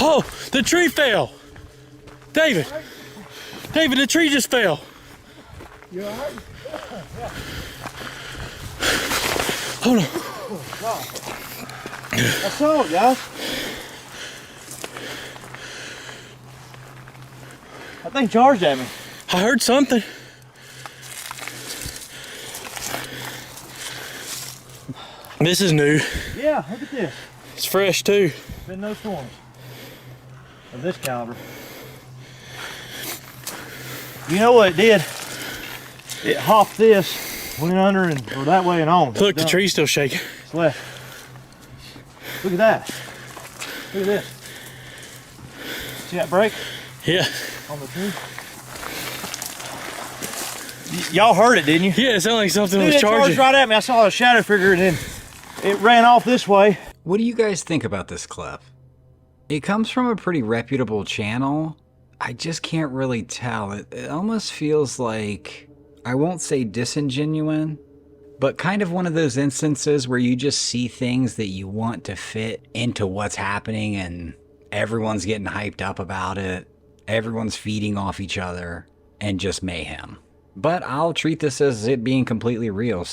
Oh, the tree fell. David, David, the tree just fell. You all right? Hold on. I saw it, guys. I think charged at me. I heard something. This is new. Yeah, look at this. It's fresh too. Been no storms of this caliber. You know what it did? It hopped this, went under and or that way and on. Look, the tree's still shaking. It's left. Look at that. Look at this. See that break? Yeah. On the tree. Y'all heard it, didn't you? Yeah, it sounded like something Dude, was it charged charging. right at me. I saw a shadow figure and then it ran off this way. What do you guys think about this clip? It comes from a pretty reputable channel. I just can't really tell. It almost feels like, I won't say disingenuine, but kind of one of those instances where you just see things that you want to fit into what's happening and everyone's getting hyped up about it. Everyone's feeding off each other and just mayhem. But I'll treat this as it being completely real,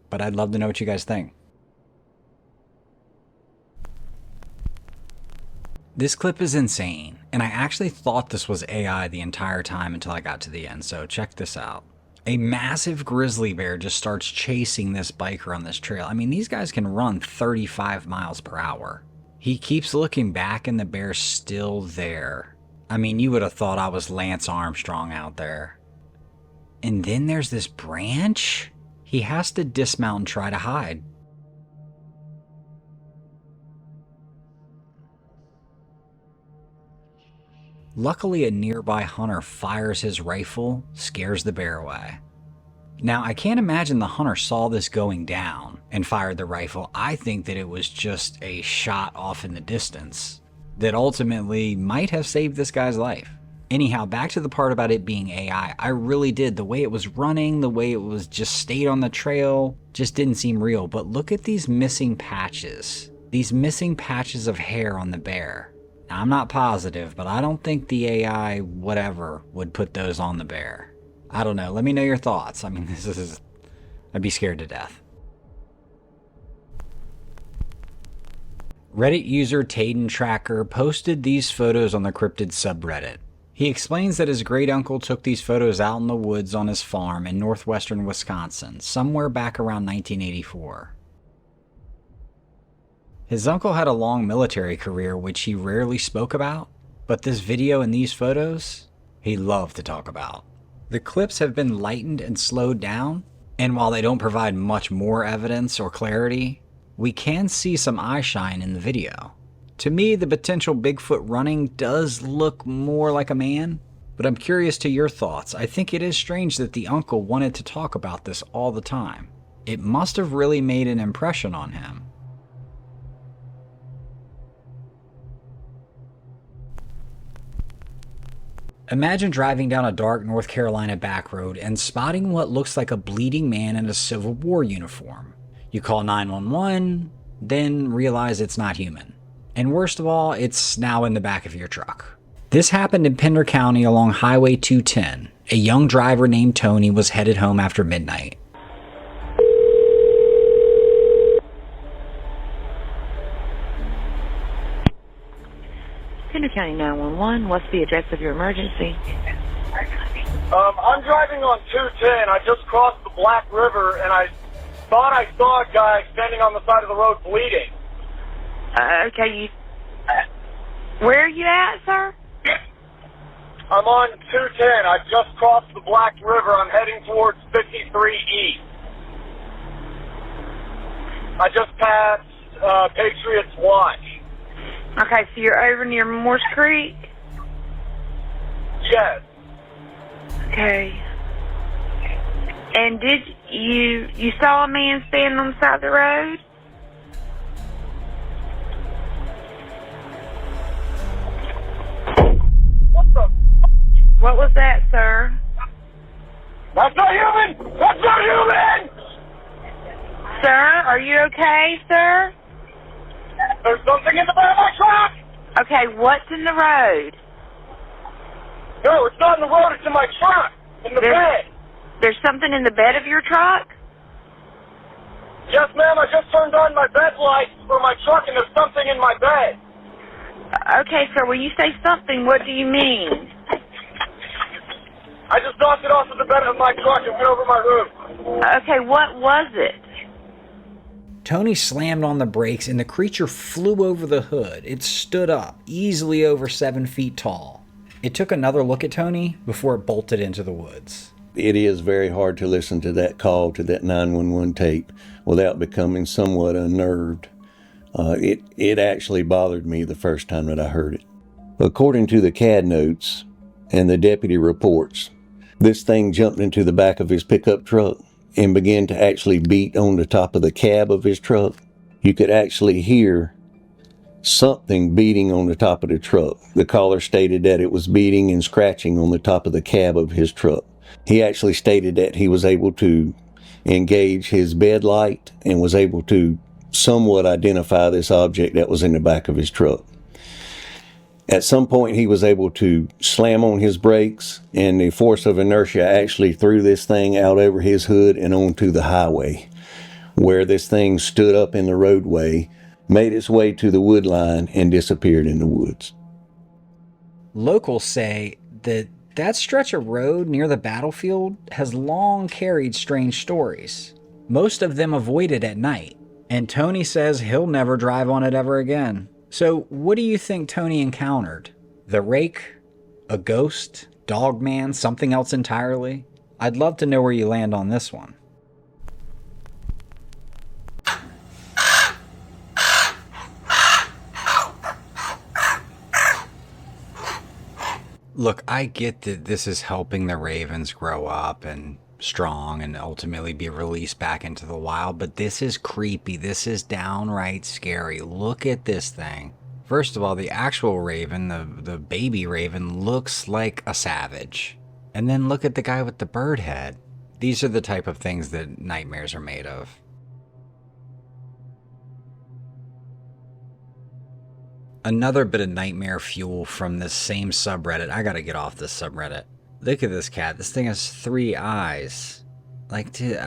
but I'd love to know what you guys think. This clip is insane, and I actually thought this was AI the entire time until I got to the end, so check this out. A massive grizzly bear just starts chasing this biker on this trail. I mean, these guys can run 35 miles per hour. He keeps looking back and the bear's still there. I mean, you would have thought I was Lance Armstrong out there. And then there's this branch. He has to dismount and try to hide. Luckily, a nearby hunter fires his rifle, scares the bear away. Now, I can't imagine the hunter saw this going down and fired the rifle. I think that it was just a shot off in the distance that ultimately might have saved this guy's life. Anyhow, back to the part about it being AI. I really did. The way it was running, the way it was just stayed on the trail, just didn't seem real. But look at these missing patches. These missing patches of hair on the bear. Now, I'm not positive, but I don't think the AI whatever would put those on the bear. I don't know. Let me know your thoughts. I mean, I'd be scared to death. Reddit user Taden Tracker posted these photos on the cryptid subreddit. He explains that his great uncle took these photos out in the woods on his farm in northwestern Wisconsin, somewhere back around 1984. His uncle had a long military career which he rarely spoke about, but this video and these photos, he loved to talk about. The clips have been lightened and slowed down, and while they don't provide much more evidence or clarity, we can see some eye shine in the video. To me, the potential Bigfoot running does look more like a man, but I'm curious to your thoughts. I think it is strange that the uncle wanted to talk about this all the time. It must have really made an impression on him. Imagine driving down a dark North Carolina back road and spotting what looks like a bleeding man in a Civil War uniform. You call 911, then realize it's not human. And worst of all, it's now in the back of your truck. This happened in Panther County along Highway 210. A young driver named Tony was headed home after midnight. Panther County 911, what's the address of your emergency? I'm driving on 210. I just crossed the Black River, and I thought I saw a guy standing on the side of the road bleeding. Okay, where are you at, sir? I'm on 210. I just crossed the Black River. I'm heading towards 53 East. I just passed Patriots Watch. Okay, so you're over near Morse Creek? Yes. Okay. And did you saw a man standing on the side of the road? What the? What was that, sir? That's not human! That's not human! Sir, are you okay, sir? There's something in the bed of my truck! Okay, what's in the road? No, it's not in the road, it's in my truck! In the bed! There's something in the bed of your truck? Yes, ma'am, I just turned on my bed lights for my truck and there's something in my bed. Okay, sir, when you say something, what do you mean? I just knocked it off of the bed of my truck and went over my roof. Okay, what was it? Tony slammed on the brakes and the creature flew over the hood. It stood up, easily over 7 feet tall. It took another look at Tony before it bolted into the woods. It is very hard to listen to that call, to that 911 tape, without becoming somewhat unnerved. It actually bothered me the first time that I heard it. According to the CAD notes and the deputy reports, this thing jumped into the back of his pickup truck and began to actually beat on the top of the cab of his truck. You could actually hear something beating on the top of the truck. The caller stated that it was beating and scratching on the top of the cab of his truck. He actually stated that he was able to engage his bed light and was able to somewhat identify this object that was in the back of his truck. At some point, he was able to slam on his brakes, and the force of inertia actually threw this thing out over his hood and onto the highway, where this thing stood up in the roadway, made its way to the wood line, and disappeared in the woods. Locals say that stretch of road near the battlefield has long carried strange stories. Most of them avoided at night, and Tony says he'll never drive on it ever again. So what do you think Tony encountered? The rake? A ghost? Dogman? Something else entirely? I'd love to know where you land on this one. Look, I get that this is helping the ravens grow up and strong and ultimately be released back into the wild, but this is creepy. This is downright scary. Look at this thing. First of all, the actual raven, the baby raven, looks like a savage. And then look at the guy with the bird head. These are the type of things that nightmares are made of. Another bit of nightmare fuel from this same subreddit. I gotta get off this subreddit. Look at this cat. This thing has 3 eyes. Like, dude,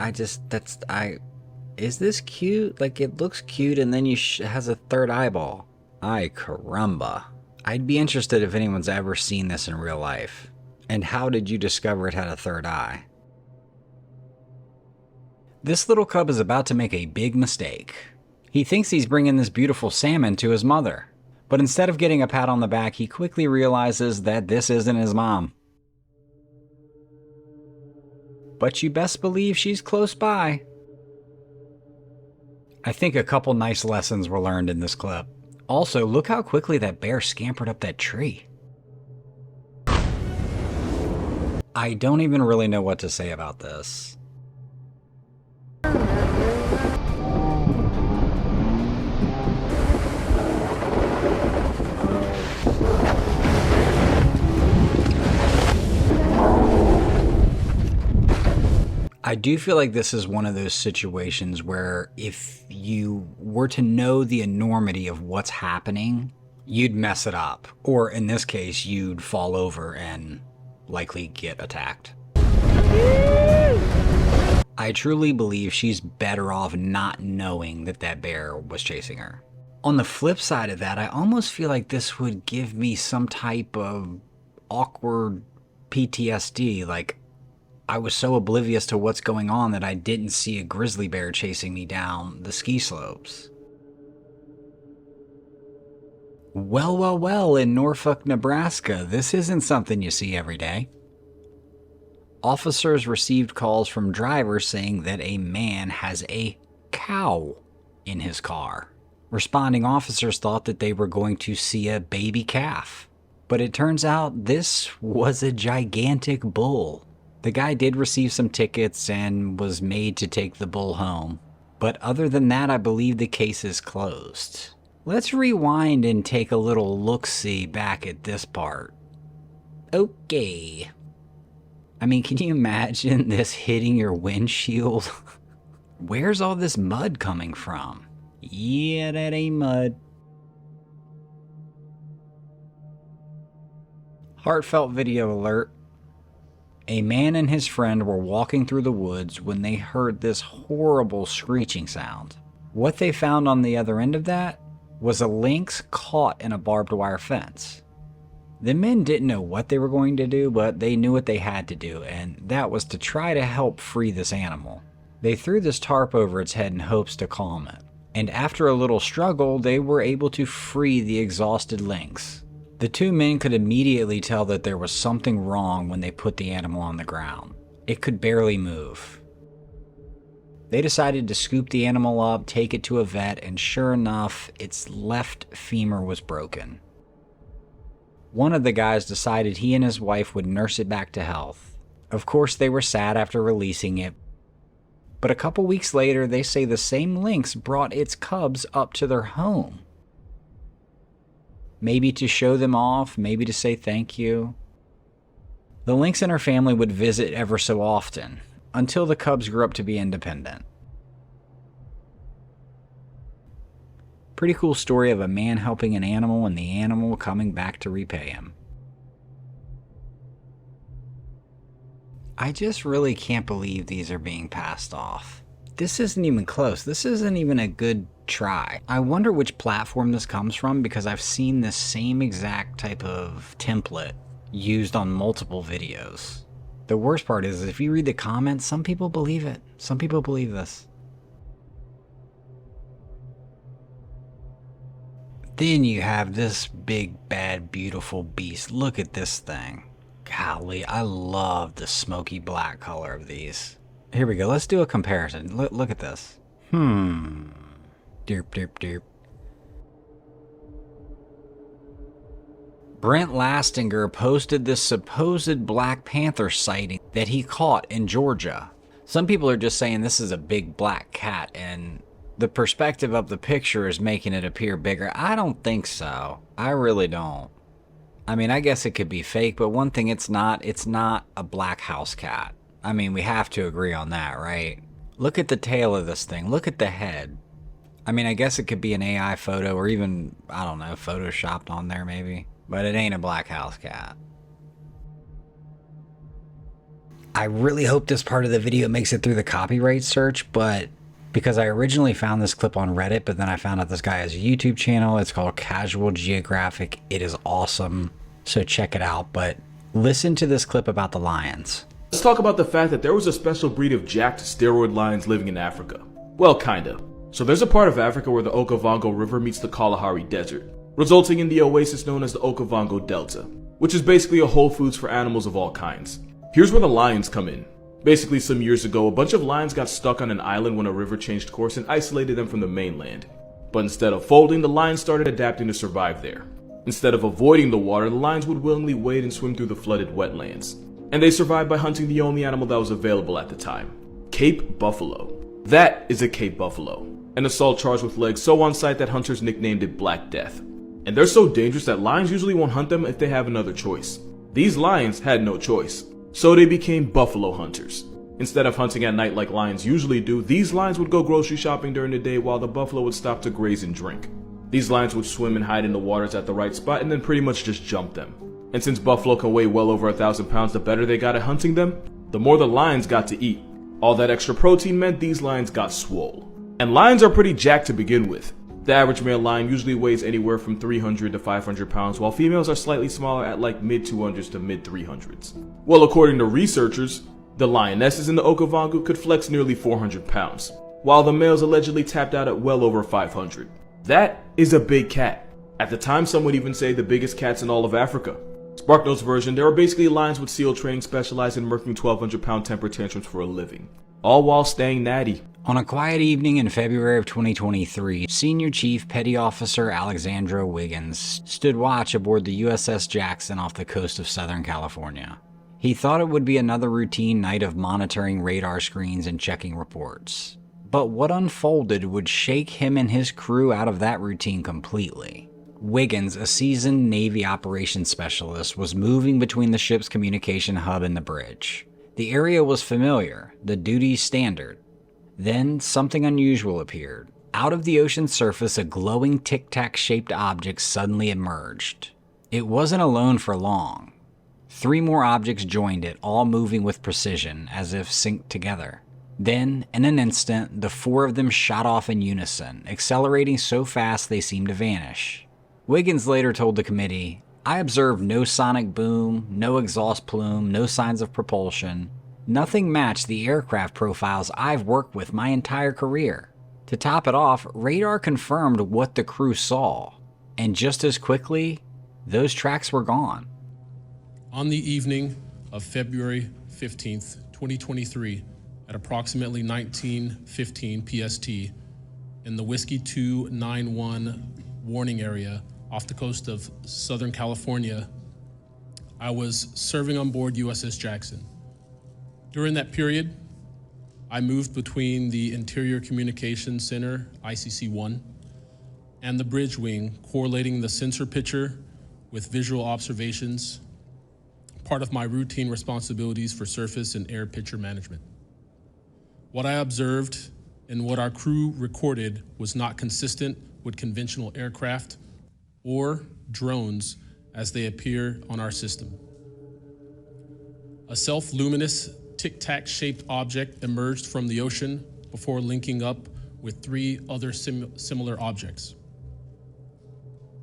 is this cute? Like, it looks cute and then has a 3rd eyeball. Ay caramba. I'd be interested if anyone's ever seen this in real life. And how did you discover it had a 3rd eye? This little cub is about to make a big mistake. He thinks he's bringing this beautiful salmon to his mother. But instead of getting a pat on the back, he quickly realizes that this isn't his mom. But you best believe she's close by. I think a couple nice lessons were learned in this clip. Also, look how quickly that bear scampered up that tree. I don't even really know what to say about this. I do feel like this is one of those situations where if you were to know the enormity of what's happening, you'd mess it up. Or in this case, you'd fall over and likely get attacked. I truly believe she's better off not knowing that that bear was chasing her. On the flip side of that, I almost feel like this would give me some type of awkward PTSD, like I was so oblivious to what's going on that I didn't see a grizzly bear chasing me down the ski slopes. Well, in Norfolk, Nebraska, this isn't something you see every day. Officers received calls from drivers saying that a man has a cow in his car. Responding officers thought that they were going to see a baby calf, but it turns out this was a gigantic bull. The guy did receive some tickets and was made to take the bull home. But other than that, I believe the case is closed. Let's rewind and take a little look-see back at this part. Okay. I mean, can you imagine this hitting your windshield? Where's all this mud coming from? Yeah, that ain't mud. Heartfelt video alert. A man and his friend were walking through the woods when they heard this horrible screeching sound. What they found on the other end of that was a lynx caught in a barbed wire fence. The men didn't know what they were going to do, but they knew what they had to do, and that was to try to help free this animal. They threw this tarp over its head in hopes to calm it, and after a little struggle, they were able to free the exhausted lynx. The two men could immediately tell that there was something wrong when they put the animal on the ground. It could barely move. They decided to scoop the animal up, take it to a vet, and sure enough, its left femur was broken. One of the guys decided he and his wife would nurse it back to health. Of course, they were sad after releasing it, but a couple weeks later, they say the same lynx brought its cubs up to their home. Maybe to show them off, maybe to say thank you. The lynx and her family would visit ever so often, until the cubs grew up to be independent. Pretty cool story of a man helping an animal and the animal coming back to repay him. I just really can't believe these are being passed off. This isn't even close. This isn't even a good try. I wonder which platform this comes from, because I've seen this same exact type of template used on multiple videos. The worst part is, if you read the comments, some people believe it. Some people believe this. Then you have this big, bad, beautiful beast. Look at this thing. Golly, I love the smoky black color of these. Here we go. Let's do a comparison. Look at this. Derp, derp, derp. Brent Lastinger posted this supposed Black Panther sighting that he caught in Georgia. Some people are just saying this is a big black cat, and the perspective of the picture is making it appear bigger. I don't think so. I really don't. I mean, I guess it could be fake, but one thing it's not a black house cat. I mean, we have to agree on that, right? Look at the tail of this thing. Look at the head. I mean, I guess it could be an AI photo, or even, I don't know, photoshopped on there maybe. But it ain't a black house cat. I really hope this part of the video makes it through the copyright search, but because I originally found this clip on Reddit, but then I found out this guy has a YouTube channel. It's called Casual Geographic. It is awesome, so check it out. But listen to this clip about the lions. Let's talk about the fact that there was a special breed of jacked steroid lions living in Africa. Well, kinda. So there's a part of Africa where the Okavango River meets the Kalahari Desert, resulting in the oasis known as the Okavango Delta, which is basically a Whole Foods for animals of all kinds. Here's where the lions come in. Basically, some years ago, a bunch of lions got stuck on an island when a river changed course and isolated them from the mainland. But instead of folding, the lions started adapting to survive there. Instead of avoiding the water, the lions would willingly wade and swim through the flooded wetlands. And they survived by hunting the only animal that was available at the time, Cape buffalo. That is a Cape buffalo, an assault charged with legs so on sight that hunters nicknamed it Black Death. And they're so dangerous that lions usually won't hunt them if they have another choice. These lions had no choice, so they became buffalo hunters. Instead of hunting at night like lions usually do, these lions would go grocery shopping during the day while the buffalo would stop to graze and drink. These lions would swim and hide in the waters at the right spot and then pretty much just jump them. And since buffalo can weigh well over 1,000 pounds, the better they got at hunting them, the more the lions got to eat. All that extra protein meant these lions got swole. And lions are pretty jacked to begin with. The average male lion usually weighs anywhere from 300 to 500 pounds, while females are slightly smaller at like mid-200s to mid-300s. Well, according to researchers, the lionesses in the Okavango could flex nearly 400 pounds, while the males allegedly tapped out at well over 500. That is a big cat. At the time, some would even say the biggest cats in all of Africa. SparkNote's version, there are basically lions with SEAL training specialized in murking 1,200-pound temper tantrums for a living, all while staying natty. On a quiet evening in February of 2023, Senior Chief Petty Officer Alexandra Wiggins stood watch aboard the USS Jackson off the coast of Southern California. He thought it would be another routine night of monitoring radar screens and checking reports. But what unfolded would shake him and his crew out of that routine completely. Wiggins, a seasoned Navy operations specialist, was moving between the ship's communication hub and the bridge. The area was familiar, the duties standard. Then something unusual appeared. Out of the ocean's surface, a glowing tic-tac shaped object suddenly emerged. It wasn't alone for long. 3 more objects joined it, all moving with precision, as if synced together. Then, in an instant, the 4 of them shot off in unison, accelerating so fast they seemed to vanish. Wiggins later told the committee, "I observed no sonic boom, no exhaust plume, no signs of propulsion. Nothing matched the aircraft profiles I've worked with my entire career. To top it off, radar confirmed what the crew saw, and just as quickly, those tracks were gone." On the evening of February 15th, 2023, at approximately 19:15 PST, in the Whiskey 291 warning area off the coast of Southern California, I was serving on board USS Jackson. During that period, I moved between the Interior Communications Center, ICC-1, and the bridge wing, correlating the sensor picture with visual observations, part of my routine responsibilities for surface and air picture management. What I observed and what our crew recorded was not consistent with conventional aircraft or drones as they appear on our system. A self-luminous tic-tac shaped object emerged from the ocean before linking up with 3 other similar objects.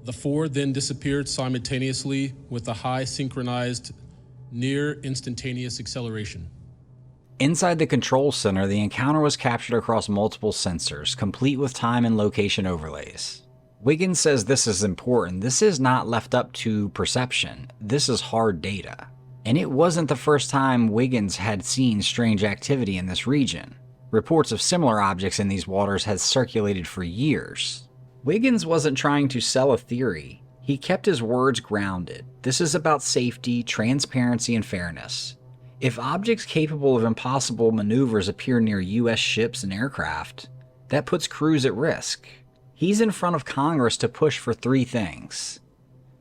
The 4 then disappeared simultaneously with a high synchronized, near instantaneous acceleration. Inside the control center, the encounter was captured across multiple sensors, complete with time and location overlays. Wiggins says this is important. This is not left up to perception. This is hard data. And it wasn't the first time Wiggins had seen strange activity in this region. Reports of similar objects in these waters had circulated for years. Wiggins wasn't trying to sell a theory. He kept his words grounded. This is about safety, transparency, and fairness. If objects capable of impossible maneuvers appear near US ships and aircraft, that puts crews at risk. He's in front of Congress to push for 3 things.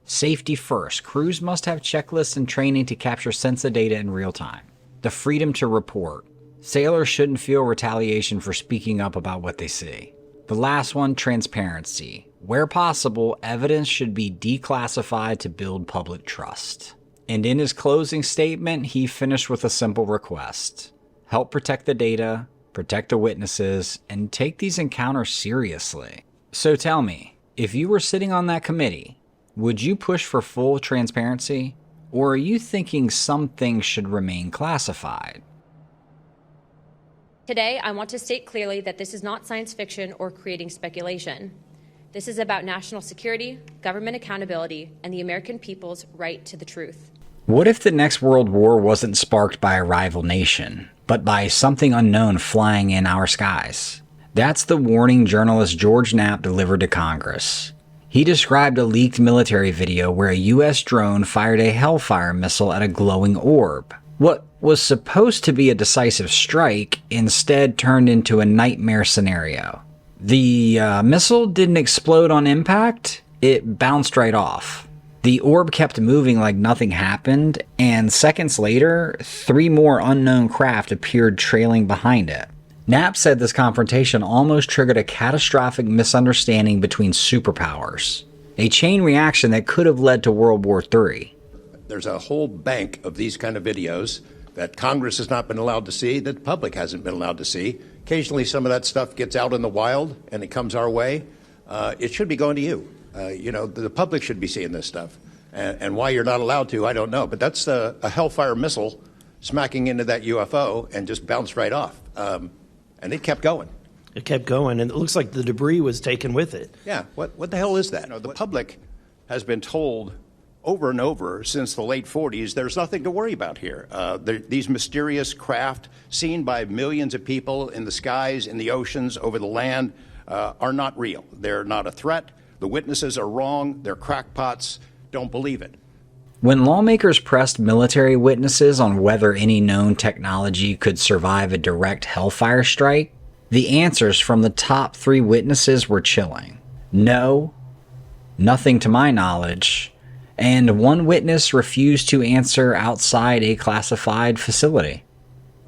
Safety first. Crews must have checklists and training to capture sensitive data in real time. The freedom to report. Sailors shouldn't feel retaliation for speaking up about what they see. The last one, transparency. Where possible, evidence should be declassified to build public trust. And in his closing statement, he finished with a simple request. Help protect the data, protect the witnesses, and take these encounters seriously. So tell me, if you were sitting on that committee, would you push for full transparency? Or are you thinking some things should remain classified? Today, I want to state clearly that this is not science fiction or creating speculation. This is about national security, government accountability, and the American people's right to the truth. What if the next world war wasn't sparked by a rival nation, but by something unknown flying in our skies? That's the warning journalist George Knapp delivered to Congress. He described a leaked military video where a US drone fired a Hellfire missile at a glowing orb. What was supposed to be a decisive strike instead turned into a nightmare scenario. The missile didn't explode on impact, it bounced right off. The orb kept moving like nothing happened, and seconds later, 3 more unknown craft appeared trailing behind it. Knapp said this confrontation almost triggered a catastrophic misunderstanding between superpowers, a chain reaction that could have led to World War III. There's a whole bank of these kind of videos that Congress has not been allowed to see, that the public hasn't been allowed to see. Occasionally some of that stuff gets out in the wild and it comes our way. It should be going to you. The public should be seeing this stuff. And why you're not allowed to, I don't know. But that's a Hellfire missile smacking into that UFO and just bounced right off. And it kept going. It kept going, and it looks like the debris was taken with it. Yeah, what the hell is that? The public has been told over and over since the late 40s, there's nothing to worry about here. These mysterious craft seen by millions of people in the skies, in the oceans, over the land, are not real. They're not a threat. The witnesses are wrong. They're crackpots. Don't believe it. When lawmakers pressed military witnesses on whether any known technology could survive a direct Hellfire strike, the answers from the top 3 witnesses were chilling. No, nothing to my knowledge, and one witness refused to answer outside a classified facility.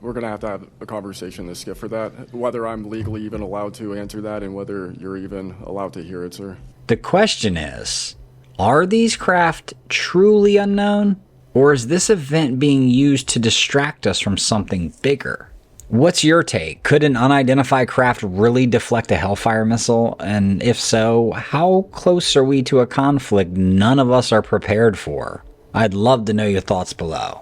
We're going to have a conversation this Skip for that, whether I'm legally even allowed to answer that and whether you're even allowed to hear it, sir. The question is, are these craft truly unknown, Or is this event being used to distract us from something bigger? What's your take? Could an unidentified craft really deflect a Hellfire missile? And if so, how close are we to a conflict none of us are prepared for? I'd love to know your thoughts below.